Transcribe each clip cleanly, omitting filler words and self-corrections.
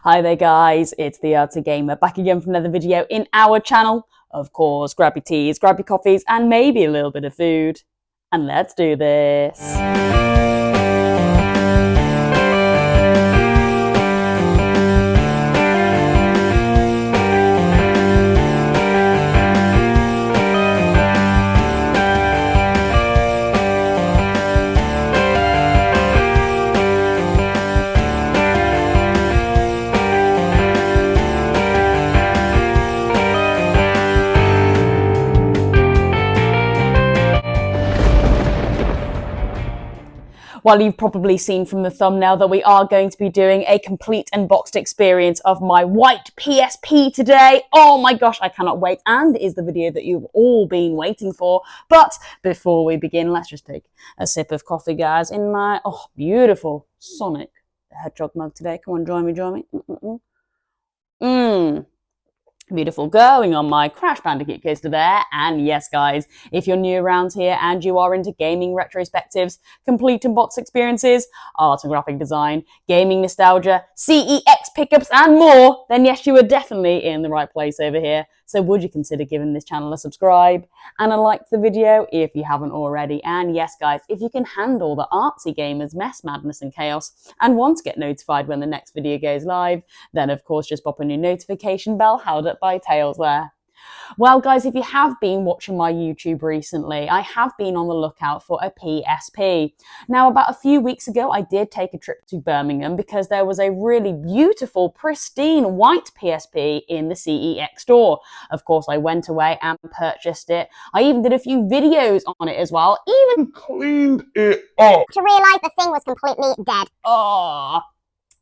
Hi there guys, it's the Arty Gamer back again for another video in our channel. Of course, grab your teas, grab your coffees and maybe a little bit of food. And let's do this. Well, you've probably seen from the thumbnail that we are going to be doing a complete unboxed experience of my white PSP today. Oh my gosh, I cannot wait. And it is the video that you've all been waiting for. But before we begin, let's just take a sip of coffee, guys, in my, beautiful Sonic Hedgehog mug today. Come on, join me. Beautiful, going on my Crash Bandicoot coaster there. And yes, guys, if you're new around here and you are into gaming retrospectives, complete unbox experiences, art and graphic design, gaming nostalgia, CEX pickups and more, then yes, you are definitely in the right place over here. So would you consider giving this channel a subscribe and a like to the video if you haven't already? And yes, guys, if you can handle the artsy gamers mess, madness and chaos and want to get notified when the next video goes live, then of course just pop on your notification bell held up by Tails there. Well, guys, if you have been watching my YouTube recently, I have been on the lookout for a PSP. Now, about a few weeks ago, I did take a trip to Birmingham because there was a really beautiful, pristine white PSP in the CEX store. Of course, I went away and purchased it. I even did a few videos on it as well, even cleaned it up to realise the thing was completely dead.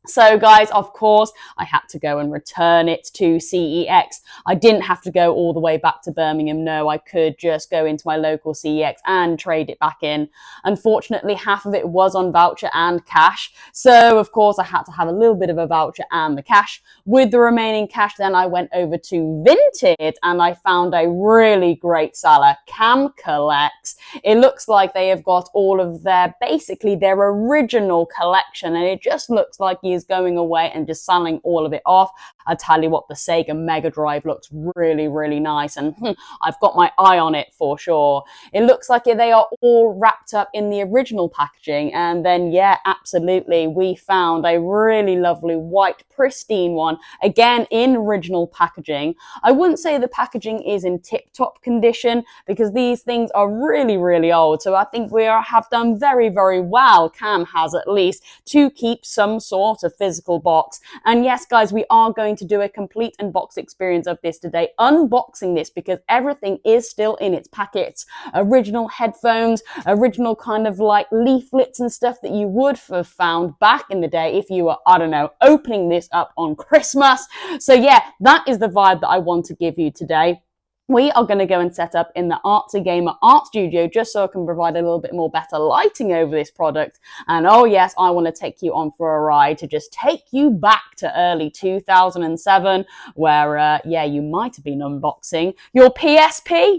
So guys, of course, I had to go and return it to CEX. I didn't have to go all the way back to Birmingham. No, I could just go into my local CEX and trade it back in. Unfortunately, half of it was on voucher and cash. So, of course, I had to have a little bit of a voucher and the cash. With the remaining cash, then I went over to Vinted and I found a really great seller, Cam Collects. It looks like they have got all of basically their original collection, and it just looks like is going away and just selling all of it off. I tell you what, the Sega Mega Drive looks really, really nice, and I've got my eye on it for sure. It looks like they are all wrapped up in the original packaging, and then yeah, absolutely, we found a really lovely white pristine one, again in original packaging. I wouldn't say the packaging is in tip-top condition because these things are really, really old, so I think we have done very, very well, Cam has at least, to keep some sort of physical box. And yes, guys, we are going to do a complete unbox experience of this today, unboxing this because everything is still in its packets. Original headphones, original kind of like leaflets and stuff that you would have found back in the day if you were, I don't know, opening this up on Christmas. So yeah, that is the vibe that I want to give you today. We are going to go and set up in the Arty Gamer art studio just so I can provide a little bit more better lighting over this product. And oh yes, I want to take you on for a ride to just take you back to early 2007 where, yeah, you might have been unboxing your PSP.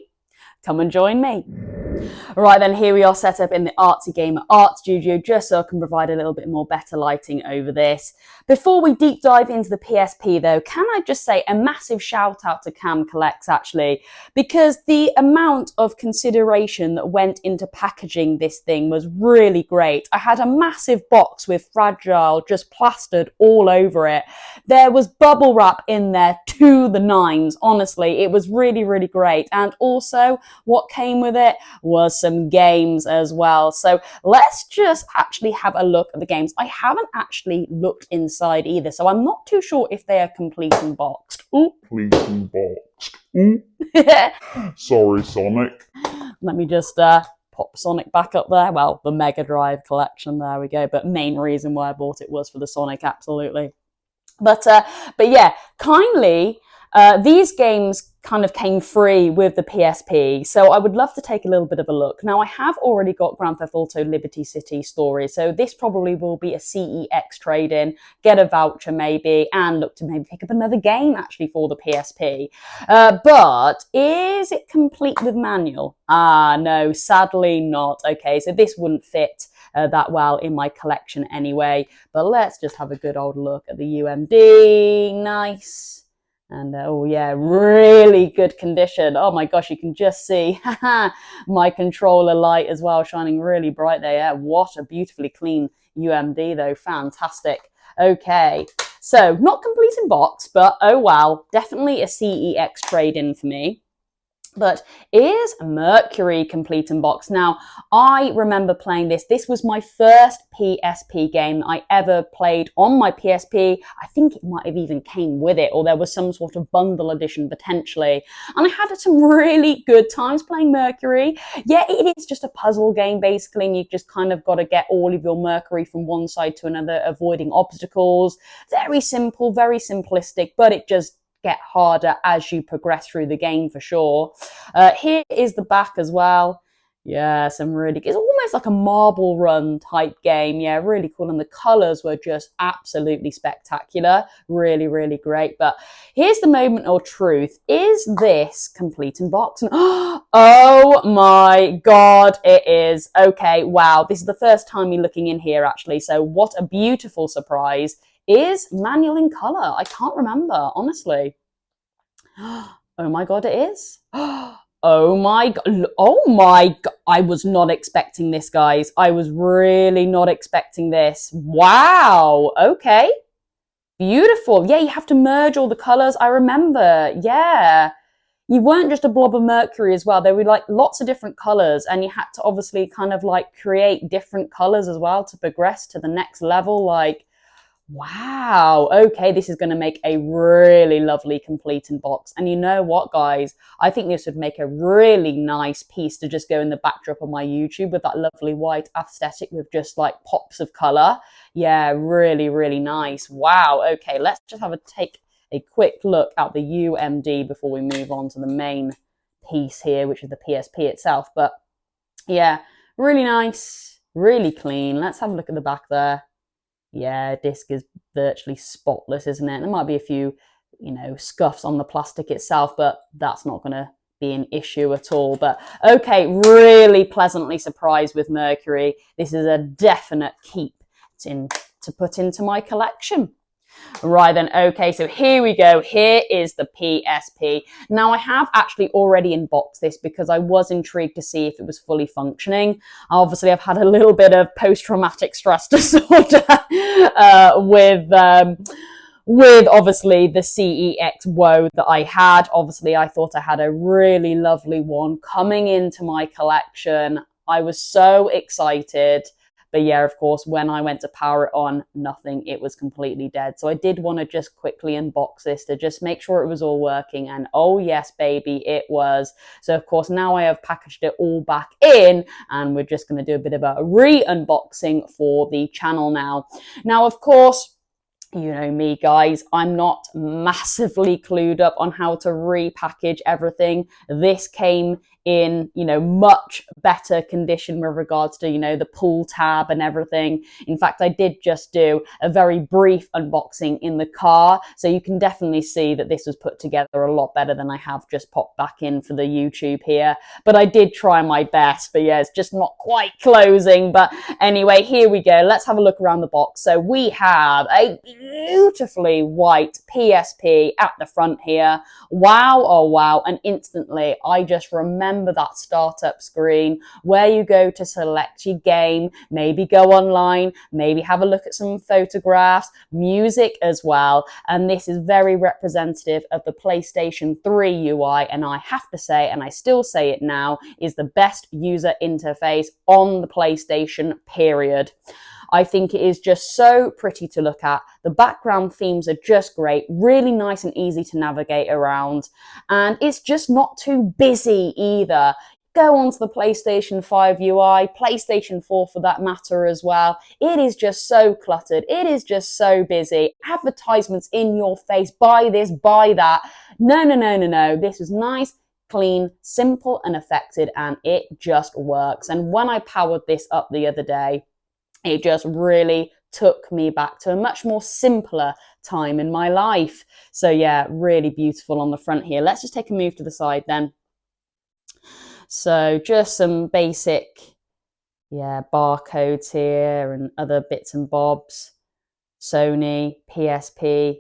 Come and join me. Right then, here we are set up in the Arty Gamer art studio just so I can provide a little bit more better lighting over this. Before we deep dive into the PSP though, can I just say a massive shout out to Cam Collects actually, because the amount of consideration that went into packaging this thing was really great. I had a massive box with Fragile just plastered all over it. There was bubble wrap in there to the nines, honestly. It was really, really great. And also what came with it was some games as well. So let's just actually have a look at the games. I haven't actually looked inside either, so I'm not too sure if they are complete and boxed. Ooh. Complete and boxed. Ooh. Sorry, Sonic. Let me just pop Sonic back up there. Well, the Mega Drive collection, there we go. But main reason why I bought it was for the Sonic, absolutely. But yeah, kindly, these games kind of came free with the PSP. So I would love to take a little bit of a look. Now I have already got Grand Theft Auto Liberty City Stories, so this probably will be a CEX trade-in, get a voucher maybe, and look to maybe pick up another game actually for the PSP. But is it complete with manual? No, sadly not. Okay, so this wouldn't fit that well in my collection anyway. But let's just have a good old look at the UMD. Nice. And oh yeah, really good condition. Oh my gosh, you can just see my controller light as well, shining really bright there. Yeah, what a beautifully clean UMD though, fantastic. Okay, so not complete in box, but oh wow, definitely a CEX trade-in for me. But is Mercury complete in box? Now, I remember playing this. This was my first PSP game I ever played on my PSP. I think it might have even came with it, or there was some sort of bundle edition potentially. And I had some really good times playing Mercury. Yeah, it is just a puzzle game basically, and you've just kind of got to get all of your Mercury from one side to another, avoiding obstacles. Very simple, very simplistic, but it just get harder as you progress through the game for sure. Here is the back as well. Yeah, it's almost like a Marble Run type game. Yeah, really cool. And the colors were just absolutely spectacular. Really, really great. But here's the moment of truth. Is this complete in box? Oh my God, it is. Okay, wow. This is the first time you're looking in here actually. So what a beautiful surprise. Is manual in color? I can't remember, honestly. Oh my God, it is. Oh my God. I was not expecting this, guys. I was really not expecting this. Wow. Okay. Beautiful. Yeah, you have to merge all the colors. I remember. Yeah. You weren't just a blob of Mercury as well. There were like lots of different colors, and you had to obviously kind of like create different colors as well to progress to the next level. Like, wow, okay, this is going to make a really lovely complete in box. And you know what, guys? I think this would make a really nice piece to just go in the backdrop of my YouTube with that lovely white aesthetic with just like pops of color. Yeah, really, really nice. Wow, okay, let's just take a quick look at the UMD before we move on to the main piece here, which is the PSP itself. But yeah, really nice, really clean. Let's have a look at the back there. Yeah, disc is virtually spotless, isn't it? There might be a few, scuffs on the plastic itself, but that's not going to be an issue at all. But okay, really pleasantly surprised with Mercury. This is a definite keep to put into my collection. Right then, okay, so here we go. Here is the PSP. Now, I have actually already unboxed this because I was intrigued to see if it was fully functioning. Obviously, I've had a little bit of post-traumatic stress disorder with obviously the CEX woe that I had. Obviously, I thought I had a really lovely one coming into my collection. I was so excited. But yeah, of course, when I went to power it on, nothing, it was completely dead. So I did want to just quickly unbox this to just make sure it was all working. And oh yes, baby, it was. So of course, now I have packaged it all back in, and we're just going to do a bit of a re-unboxing for the channel now. Now, of course, you know me, guys, I'm not massively clued up on how to repackage everything. This came in, much better condition with regards to, the pull tab and everything. In fact, I did just do a very brief unboxing in the car. So you can definitely see that this was put together a lot better than I have just popped back in for the YouTube here. But I did try my best, but yeah, it's just not quite closing. But anyway, here we go. Let's have a look around the box. So we have a beautifully white PSP at the front here. Wow, oh wow. And instantly, I just remember that startup screen where you go to select your game, maybe go online, maybe have a look at some photographs, music as well. And this is very representative of the PlayStation 3 UI. And I have to say, and I still say it now, is the best user interface on the PlayStation, period. I think it is just so pretty to look at. The background themes are just great, really nice and easy to navigate around. And it's just not too busy either. Go onto the PlayStation 5 UI, PlayStation 4 for that matter as well. It is just so cluttered. It is just so busy. Advertisements in your face. Buy this, buy that. No, no, no, no, no. This is nice, clean, simple and effective, and it just works. And when I powered this up the other day, it just really took me back to a much more simpler time in my life. So yeah, really beautiful on the front here. Let's just take a move to the side then. So just some basic, barcodes here and other bits and bobs. Sony, PSP,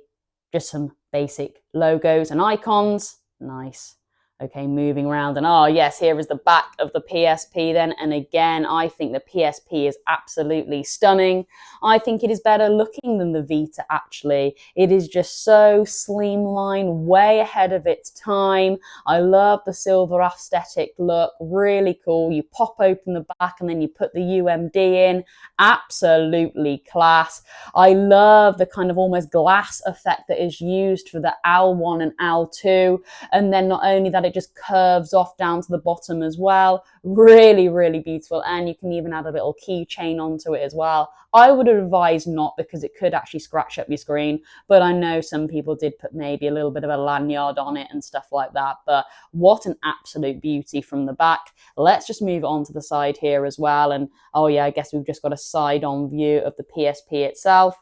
just some basic logos and icons. Nice. Okay, moving around, and yes, here is the back of the PSP then. And again, I think the PSP is absolutely stunning. I think it is better looking than the Vita, actually. It is just so slimline, way ahead of its time. I love the silver aesthetic look, really cool. You pop open the back and then you put the UMD in. Absolutely class. I love the kind of almost glass effect that is used for the L1 and L2. And then not only that, it just curves off down to the bottom as well. Really, really beautiful. And you can even add a little keychain onto it as well. I would advise not, because it could actually scratch up your screen. But I know some people did put maybe a little bit of a lanyard on it and stuff like that. But what an absolute beauty from the back. Let's just move on to the side here as well. And I guess we've just got a side-on view of the PSP itself.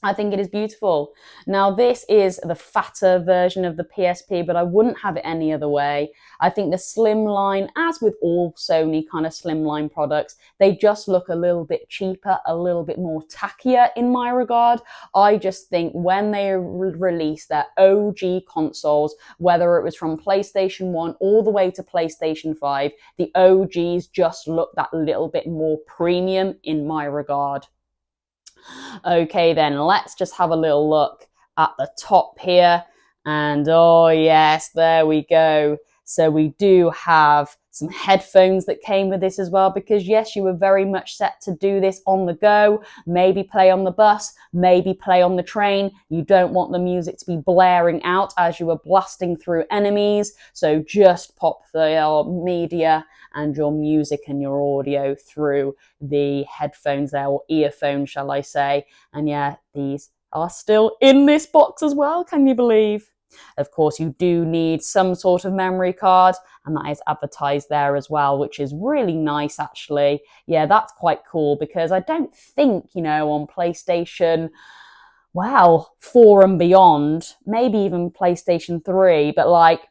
I think it is beautiful. Now, this is the fatter version of the PSP, but I wouldn't have it any other way. I think the slimline, as with all Sony kind of slimline products, they just look a little bit cheaper, a little bit more tackier in my regard. I just think when they released their OG consoles, whether it was from PlayStation 1 all the way to PlayStation 5, the OGs just look that little bit more premium in my regard. Okay, then let's just have a little look at the top here. And yes, there we go. So we do have some headphones that came with this as well, because yes, you were very much set to do this on the go, maybe play on the bus, maybe play on the train. You don't want the music to be blaring out as you are blasting through enemies. So just pop the media and your music and your audio through the headphones there, or earphones, shall I say. And yeah, these are still in this box as well. Can you believe? Of course, you do need some sort of memory card, and that is advertised there as well, which is really nice, actually. Yeah, that's quite cool, because I don't think, on PlayStation, 4 and beyond, maybe even PlayStation 3, but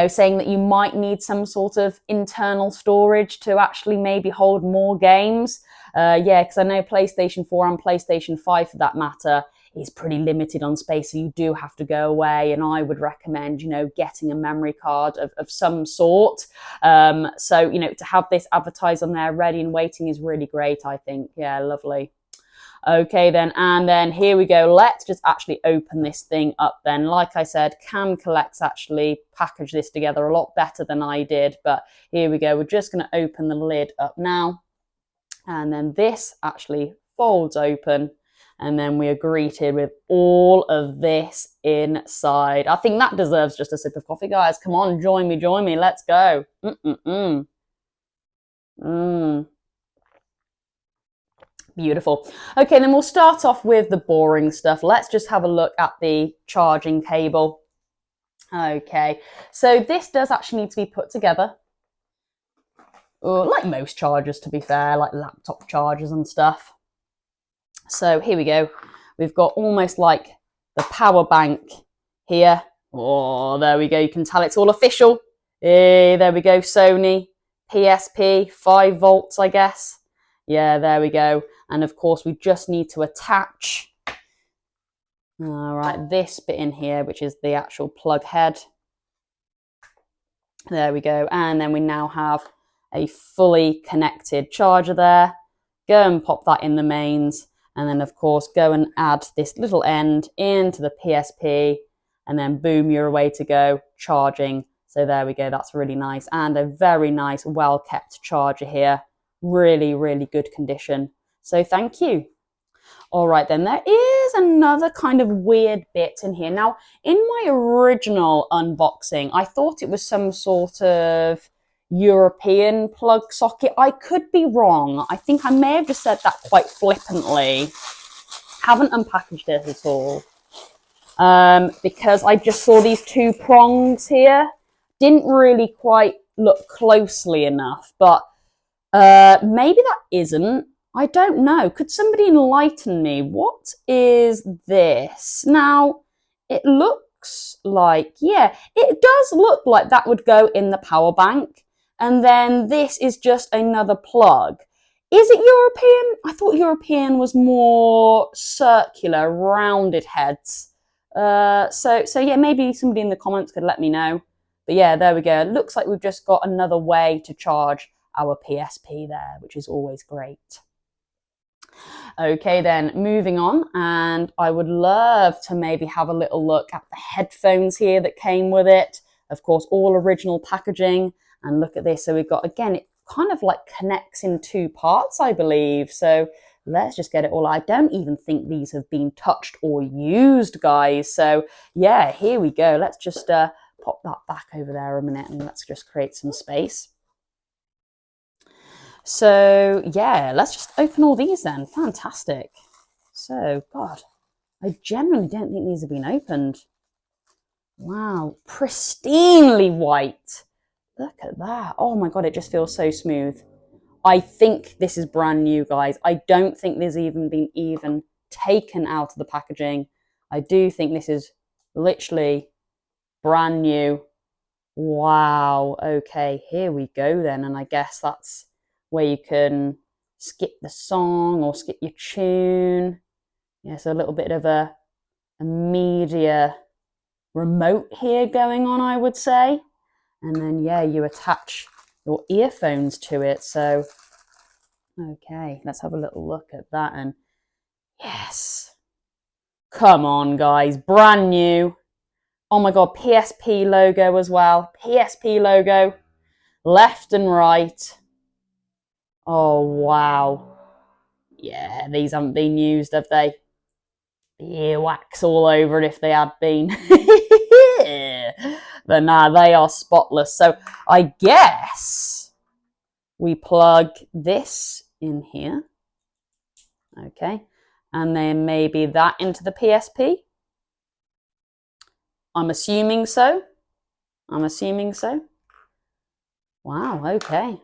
saying that you might need some sort of internal storage to actually maybe hold more games. Because I know PlayStation 4 and PlayStation 5, for that matter, is pretty limited on space, so you do have to go away, and I would recommend, getting a memory card of some sort. So, to have this advertised on there ready and waiting is really great, I think. Yeah, lovely. Okay then, and then here we go. Let's just actually open this thing up then. Like I said, Cam Collects actually packaged this together a lot better than I did, but here we go. We're just going to open the lid up now, and then this actually folds open, and then we are greeted with all of this inside. I think that deserves just a sip of coffee, guys. Come on, join me, let's go. Beautiful. Okay, then we'll start off with the boring stuff. Let's just have a look at the charging cable. Okay, so this does actually need to be put together. Like most chargers, to be fair, like laptop chargers and stuff. So here we go. We've got almost like the power bank here. There we go. You can tell it's all official. There we go. Sony PSP 5 volts, I guess. Yeah, there we go. And of course, we just need to attach, this bit in here, which is the actual plug head. There we go. And then we now have a fully connected charger there. Go and pop that in the mains. And then, of course, go and add this little end into the PSP. And then, boom, you're away to go, charging. So there we go. That's really nice. And a very nice, well-kept charger here. Really, really good condition. So thank you. All right, then there is another kind of weird bit in here. Now, in my original unboxing, I thought it was some sort of, European plug socket. I could be wrong. I think I may have just said that quite flippantly. Haven't unpackaged it at all. Because I just saw these two prongs here. Didn't really quite look closely enough, but maybe that isn't. I don't know. Could somebody enlighten me? What is this? Now, it looks like, yeah, it does look like that would go in the power bank. And then this is just another plug. Is it European? I thought European was more circular, rounded heads. So yeah, maybe somebody in the comments could let me know. But yeah, there we go. It looks like we've just got another way to charge our PSP there, which is always great. Okay, then moving on, and I would love to maybe have a little look at the headphones here that came with it. Of course, all original packaging. And look at this. So we've got, again, it kind of like connects in two parts, I believe. So let's just get it all. I don't even think these have been touched or used, guys. So yeah, here we go. Let's just pop that back over there a minute and let's just create some space. So yeah, let's just open all these then. Fantastic. So, God, I generally don't think these have been opened. Wow, pristinely white. Look at that. Oh my God, it just feels so smooth. I think this is brand new, guys. I don't think there's even been taken out of the packaging. I do think this is literally brand new. Wow. Okay, here we go then. And I guess that's where you can skip the song or skip your tune. Yeah, so a little bit of a media remote here going on, I would say. And then, yeah, you attach your earphones to it. So, okay, let's have a little look at that. And yes, come on, guys, brand new. Oh my God, PSP logo as well. PSP logo, left and right. Oh, wow. Yeah, these haven't been used, have they? Earwax all over it if they had been. But nah, they are spotless. So I guess we plug this in here. Okay. And then maybe that into the PSP. I'm assuming so. I'm assuming so. Wow, okay.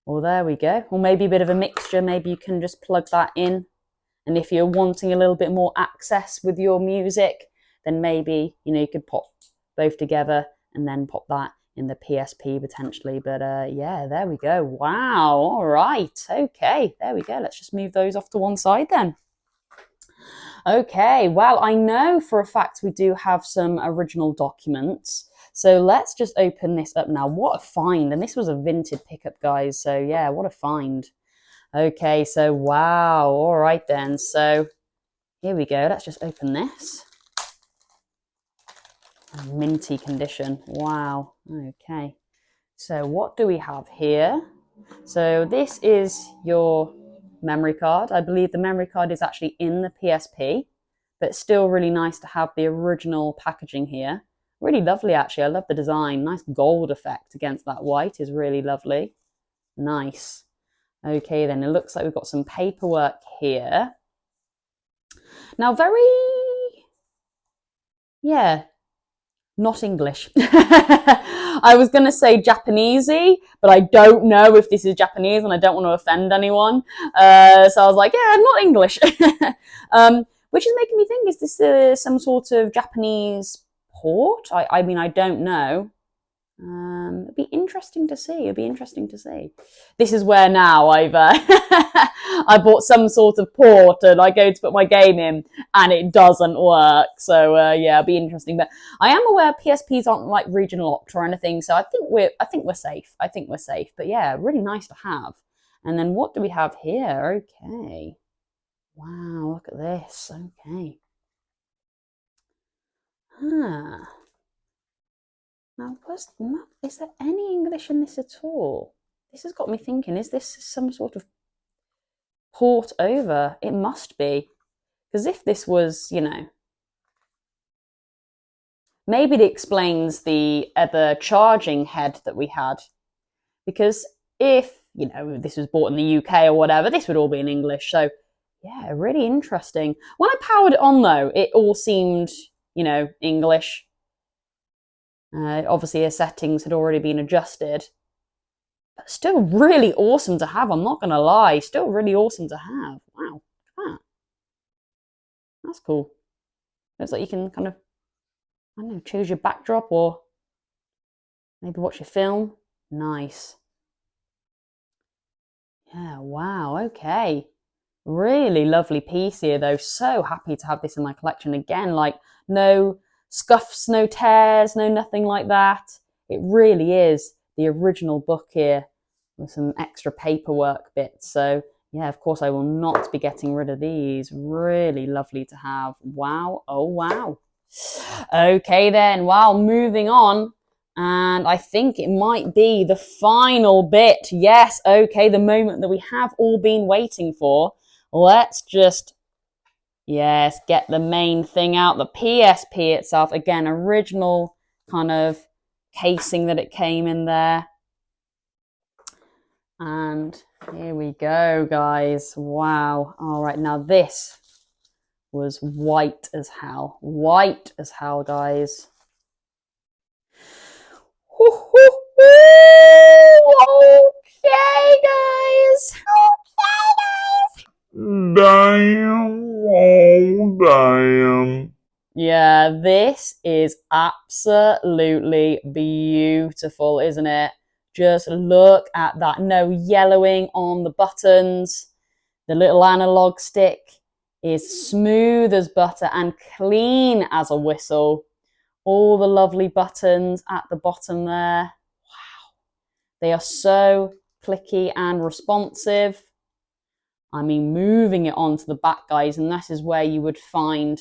Well, there we go. Or maybe a bit of a mixture. Maybe you can just plug that in. And if you're wanting a little bit more access with your music, then maybe, you could pop both together and then pop that in the PSP potentially. But yeah, there we go. Wow. All right. Okay. There we go. Let's just move those off to one side then. Okay. Well, I know for a fact we do have some original documents. So let's just open this up now. What a find. And this was a vintage pickup, guys. So yeah, what a find. Okay, so wow, all right then. So here we go. Let's just open this. Minty condition. Wow. Okay. So what do we have here? So this is your memory card. I believe the memory card is actually in the PSP, but it's still really nice to have the original packaging here. Really lovely, actually. I love the design. Nice gold effect against that white is really lovely. Nice. Okay, then it looks like we've got some paperwork here. Now, yeah, not English. I was going to say Japanesey, but I don't know if this is Japanese and I don't want to offend anyone. So I was like, yeah, not English. Which is making me think, is this some sort of Japanese port? I mean, I don't know. It'd be interesting to see. It'd be interesting to see. This is where now I've I bought some sort of port and I go to put my game in and it doesn't work. So yeah, it'd be interesting. But I am aware PSPs aren't like regional opt or anything. So I think we're safe. I think we're safe. But yeah, really nice to have. And then what do we have here? Okay. Wow, look at this. Okay. Now, is there any English in this at all? This has got me thinking, is this some sort of port over? It must be. Because if this was, maybe it explains the other charging head that we had. because if, you know, this was bought in the UK or whatever, this would all be in English. So yeah, really interesting. When I powered it on though, it all seemed, you know, English. Obviously her settings had already been adjusted. But still really awesome to have, I'm not going to lie. Still really awesome to have. Wow, look at that. That's cool. Looks like you can kind of, I don't know, choose your backdrop or maybe watch your film. Nice. Yeah, wow, okay. Really lovely piece here though. So happy to have this in my collection again. Like, no scuffs, no tears, no nothing like that. It really is the original book here with some extra paperwork bits. So yeah, of course I will not be getting rid of these. Really lovely to have. Wow, oh wow. Okay then, wow, moving on. And I think it might be the final bit. Yes, okay, the moment that we have all been waiting for. Let's just, yes, get the main thing out. The PSP itself, again, original kind of casing that it came in there. And here we go, guys. Wow. All right, now this was white as hell. White as hell, guys. Okay, guys. Damn, oh damn. Yeah, this is absolutely beautiful, isn't it? Just look at that. No yellowing on the buttons. The little analog stick is smooth as butter and clean as a whistle. All the lovely buttons at the bottom there. Wow. They are so clicky and responsive. I mean, moving it onto the back, guys, and this is where you would find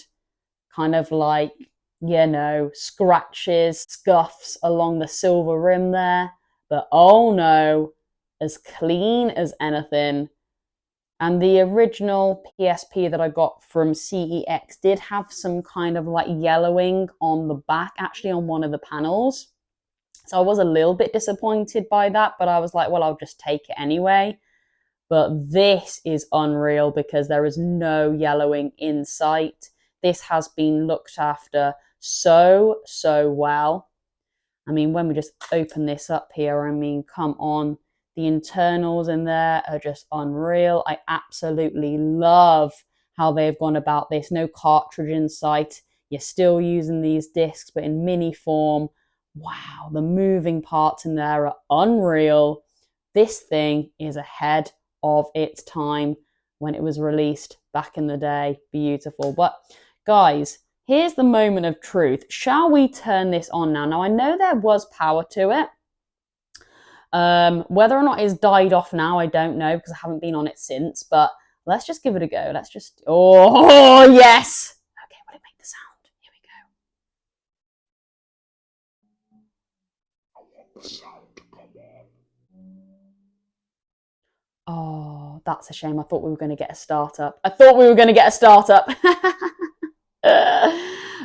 kind of like, you know, scratches, scuffs along the silver rim there. But oh no, as clean as anything. And the original PSP that I got from CEX did have some kind of like yellowing on the back, actually on one of the panels. So I was a little bit disappointed by that, but I was like, well, I'll just take it anyway. But this is unreal because there is no yellowing in sight. This has been looked after so, so well. I mean, when we just open this up here, I mean, come on. The internals in there are just unreal. I absolutely love how they've gone about this. No cartridge in sight. You're still using these discs, but in mini form. Wow, the moving parts in there are unreal. This thing is ahead of its time when it was released back in the day. Beautiful. But guys, here's the moment of truth. Shall we turn this on now? Now, I know there was power to it. Whether or not it's died off now, I don't know because I haven't been on it since, but let's just give it a go. Let's just, oh, yes. Okay, will it make the sound? Here we go. I want the sound to come on. Oh, that's a shame. I thought we were going to get a startup.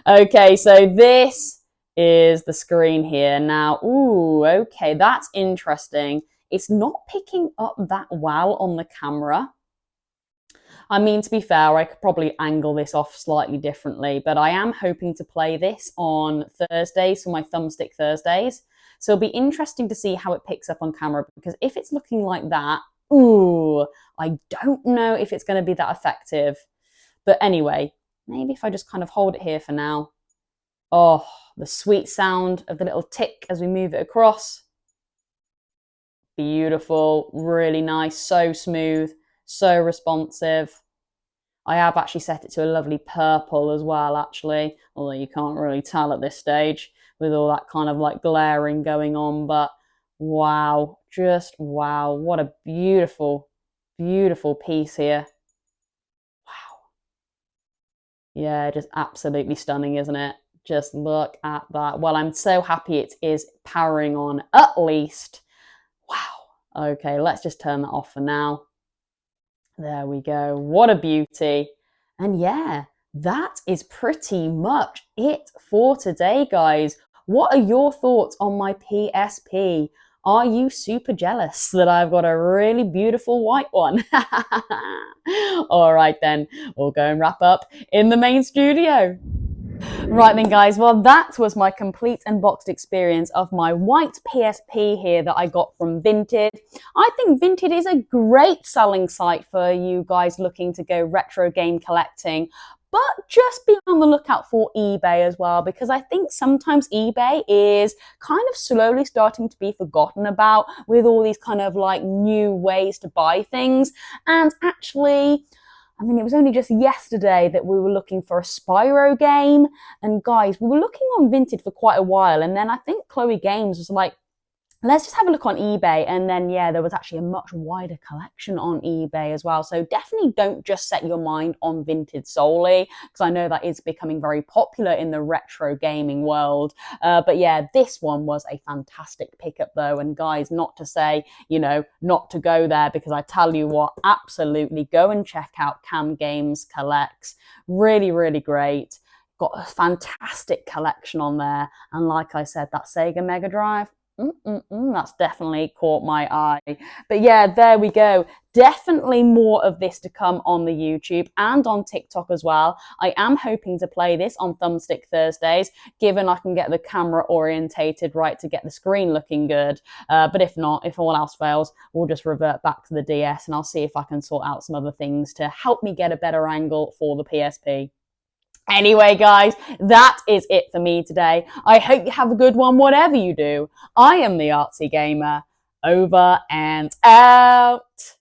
Okay, so this is the screen here. Now, ooh, okay, that's interesting. It's not picking up that well on the camera. I mean, to be fair, I could probably angle this off slightly differently, but I am hoping to play this on Thursdays, for my thumbstick Thursdays. So it'll be interesting to see how it picks up on camera, because if it's looking like that, ooh, I don't know if it's going to be that effective. But anyway, maybe if I just kind of hold it here for now. Oh, the sweet sound of the little tick as we move it across. Beautiful, really nice, so smooth, so responsive. I have actually set it to a lovely purple as well, actually, although you can't really tell at this stage with all that kind of like glaring going on, but wow, just wow, what a beautiful, beautiful piece here. Wow. Yeah, just absolutely stunning, isn't it? Just look at that. Well, I'm so happy it is powering on at least. Wow. Okay, let's just turn that off for now. There we go. What a beauty. And yeah, that is pretty much it for today, guys. What are your thoughts on my PSP? Are you super jealous that I've got a really beautiful white one? All right then, we'll go and wrap up in the main studio. Right then, guys, well, that was my complete unboxed experience of my white PSP here that I got from Vinted. I think Vinted is a great selling site for you guys looking to go retro game collecting. But just be on the lookout for eBay as well, because I think sometimes eBay is kind of slowly starting to be forgotten about with all these kind of like new ways to buy things. And actually, I mean, it was only just yesterday that we were looking for a Spyro game. And guys, we were looking on Vinted for quite a while. And then I think Chloe Games was like, let's just have a look on eBay. And then, yeah, there was actually a much wider collection on eBay as well. So definitely don't just set your mind on Vinted solely, because I know that is becoming very popular in the retro gaming world. But yeah, this one was a fantastic pickup though. And guys, not to say, you know, not to go there, because I tell you what, absolutely go and check out Cam Games Collects. Really, really great. Got a fantastic collection on there. And like I said, that Sega Mega Drive, that's definitely caught my eye. But yeah, there we go. Definitely more of this to come on the YouTube and on TikTok as well. I am hoping to play this on Thumbstick Thursdays, given I can get the camera orientated right to get the screen looking good. But if not, if all else fails, we'll just revert back to the DS and I'll see if I can sort out some other things to help me get a better angle for the PSP. Anyway, guys, that is it for me today. I hope you have a good one, whatever you do. I am the Artsy Gamer. Over and out.